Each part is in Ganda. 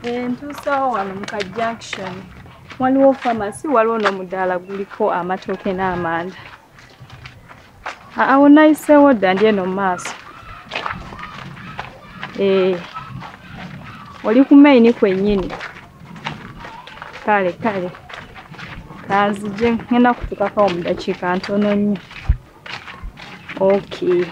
Ntuusawo wano mu junction. Waliwo pharmacy, waliwo n'omudaala guliko amatooke n'amanda. Awo nayiseewo dda ndi eno mu maaso. Oli ku maini kwennyini. Kale. Kanzije ngenda kutukako mu ddakiika ntono nnyo. Okay.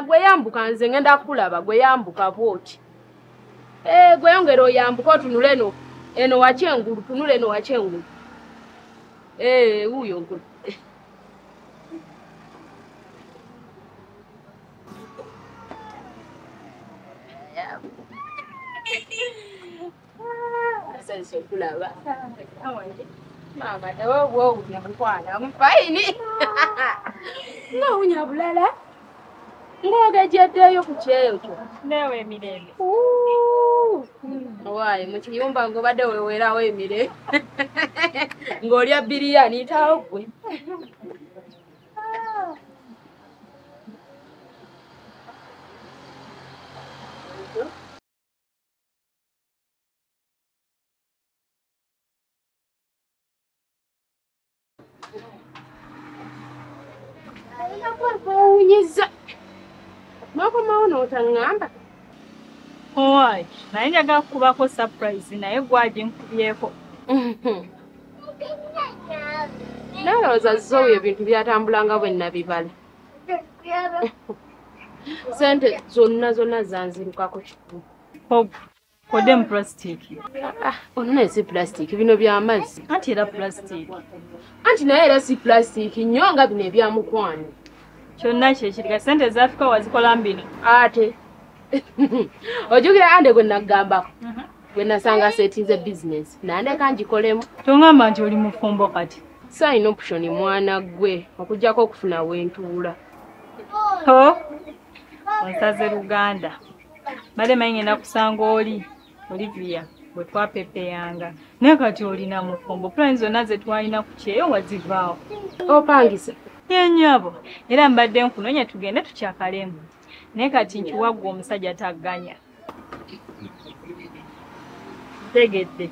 Gwe yambuka nze ngenda kulaba gwe yambuka bwoti. Gwe yongera oyambuka otunule eno wakyengulu tunule eno wakyengulu. Uyo ngulu. Sasa kulaba. Mama, wo unyabukwana mfaini. Unyabulala. Ngoga jaddeyo kukyeeyo kyo. Newe emirembe. Waayi mu kiyumba ngobadde weweerawo emire. Ng'olya biriyani taawo gwe. Unyiza. Mako maona otangamba. Oi, naye njagala kubako surprise naye gwaje nkubyeko. Nalowooza zo ebintu byatambulanga bwe nabibala. Sente zonna zanzirukako kikulu. Kode mu plastic. Onna si plastic bino by'amazzi. Anti era plastic. Anti naye era si plastic nnyo nga bino ebyamukwano. Kyonna kyekiri sente zafika wazikola mbino. Ate. Ojukira ande gwe nagambako. Gwe nasanga setinze business. Nandeka ngikolemu. Tongamba nti oli mufumbo kati. Sayina option mwana gwe okujjako okufuna wentuula. Onsaze Luganda. Bale ngenda kusanga oli Olivia bwe twapepeyanga. Naye kati olina mufumbo. Plans zonna ze twalina kukyeeyo wazivaawo. Opangisa. Yennyabo. Era mbadde nkunoonya tugende tukyakalemu. Naye kati nkiwaggwa omusajja tagganya. Tegedde.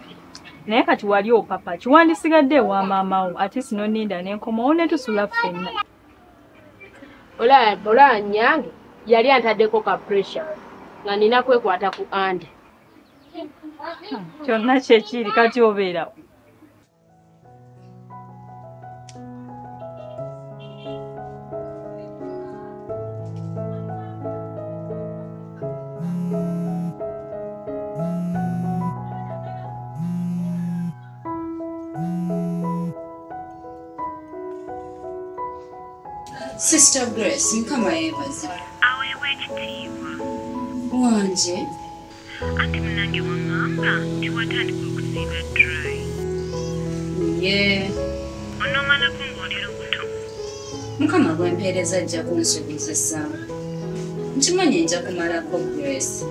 Naye kati wali opapa kiwandisigadde ewa maamawo ate sino ninda n'enkomawo ne tusula ffenna. Ola nyange yali antaddeko ka pressure nga nina kwekwata ku ande. Kyonna kyekiri kati obeerawo. Sister Grace, nkama yebaza. Awewe ekitiibwa. Wanje. Ate munange wangamba nti watandika okusiiba dry. Onomalako ng'oli lubuto. Mukama gw'empeereza ajja kunsobozesaamu. Nkimanyi nja kumalako Grace.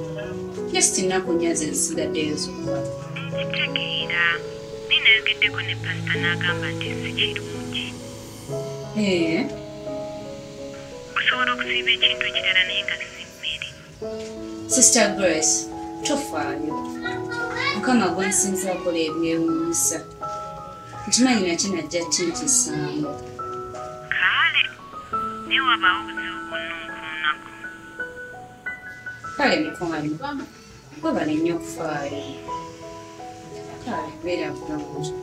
Just nnaku nnya ze zisigaddeyo zokka. Nkitegeera. Ninayogeddeko ne pasita n'agamba nti si kirungi. Osobola okusiiba ekintu ekirala naye nga si mmere. Sister Grace, tofaayo. Mukama gwansinza akola ebyewuunyisa. Nkimanyi nakyo najja kinkisaamu. Kale, naye wabaawo obuzibu bwonna onkoonako. Kale mikwano, webale nnyo okufaayo. Kale, beera bulungi.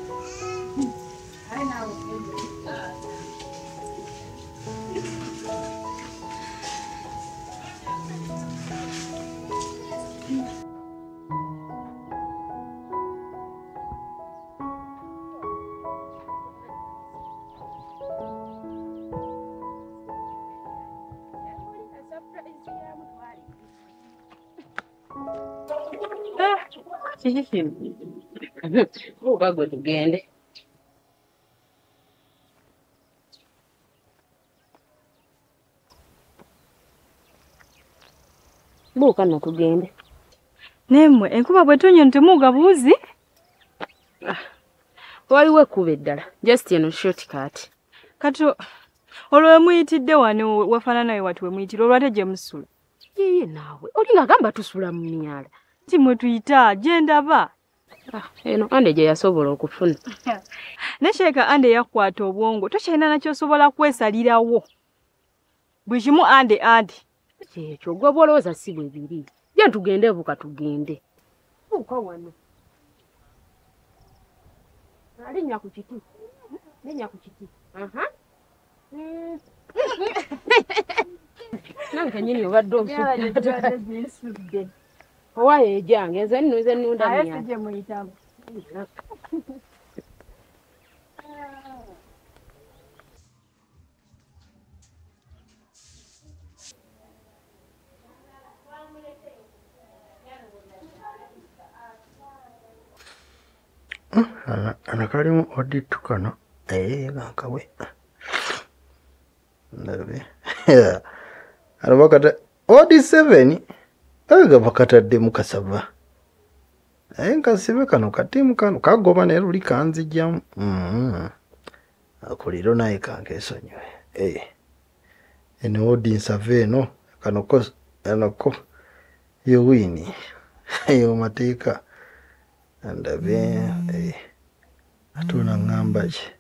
Buuka gwe tugende. Buuka na tugende. Nemmwe enkuba bwe tonyo ntemuuga buuzi? Waliwo ekkuba eddala. Just eno shortcut. Kati olwo we muyitidde wano wafaanana we wati we muyitira olwate gye musula. Yeye naawe olinga agamba tusula mu myala. Ti mwe tuyita gye ndaba. Eno Ande gye yasobola okufuna. Ne Sheeka Ande yakwata obwongo tokyalina nakyosobola kwesalirawo. Buli kimu Ande. Ekyo gwe bwolowooza si bwe biri. Gye tugende buuka tugende. Buuka wano. Alinya ku kiti. Linya ku kiti. Nange nyini obadde osudde. Owaye ejange nze nnuze nnunda myala. Aye sijje muyitamu. Anakalimu oditu kano nakawe ndabe arabakata odi 7 aga bakatadde mukasava nkasibe kano katimu kano kagoba ne luli kanzijjamu akuliro naye kankesonyiwe eno odi nsave eno kanoko yo wini yo mateeka ndabe atuna ngamba ki.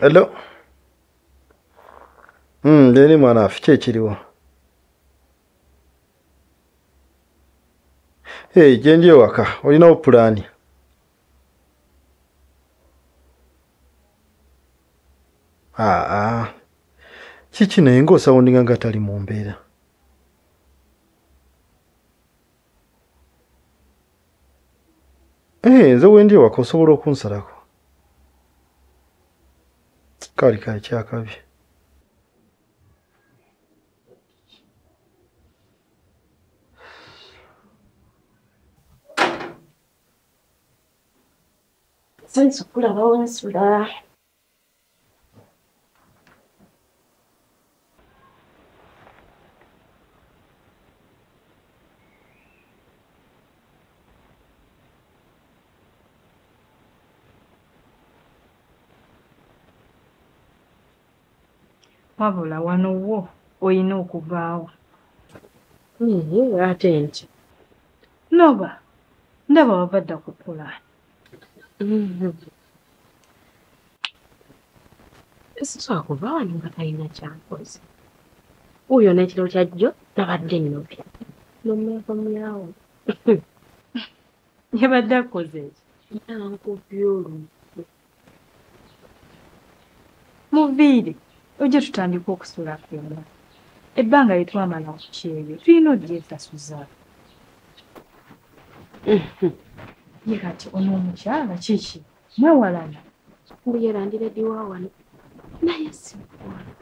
Hello. Ndeni mwana afiche kiriwo. Gye waka olina pulani. Kiki naye ng'osawundinga nga tali mu mbeera. Nze wendi waka osobola okunsalako. Kali kyakabi. Senso kulaba wensula. Wabula wano wo oyina okuvaawo. Ate nti. Noba, ndaba wavadda ku pulaani. Sisobola kuva wano nga talina kyankoze. Oyo n'ekiro kya jjo nabadde nnobya. Nomwekomyawo. Yabadde akoze ki? Yankubye olumbe. Muviire. Ojja tutandika okusula kwonna. Ebbanga lye twamala kukyeeyo tulina ogyesasuza. Ye kati onoomukyala kiki mwewalana. Mbuyerandira ddiwa wano naye simutwala.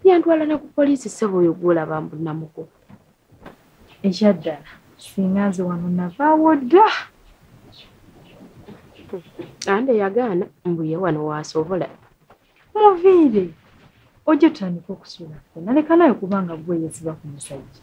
Yantwala ne ku poliisi ssebo oyo gw'olaba mbunamuko. Ekyaddala singa nze wano navaawo dda. Ande yagaana mbuye wano waasobola. Muviire ojja tutandika okusula kwonna leka naye kubanga gwe yeesiba ku musajja.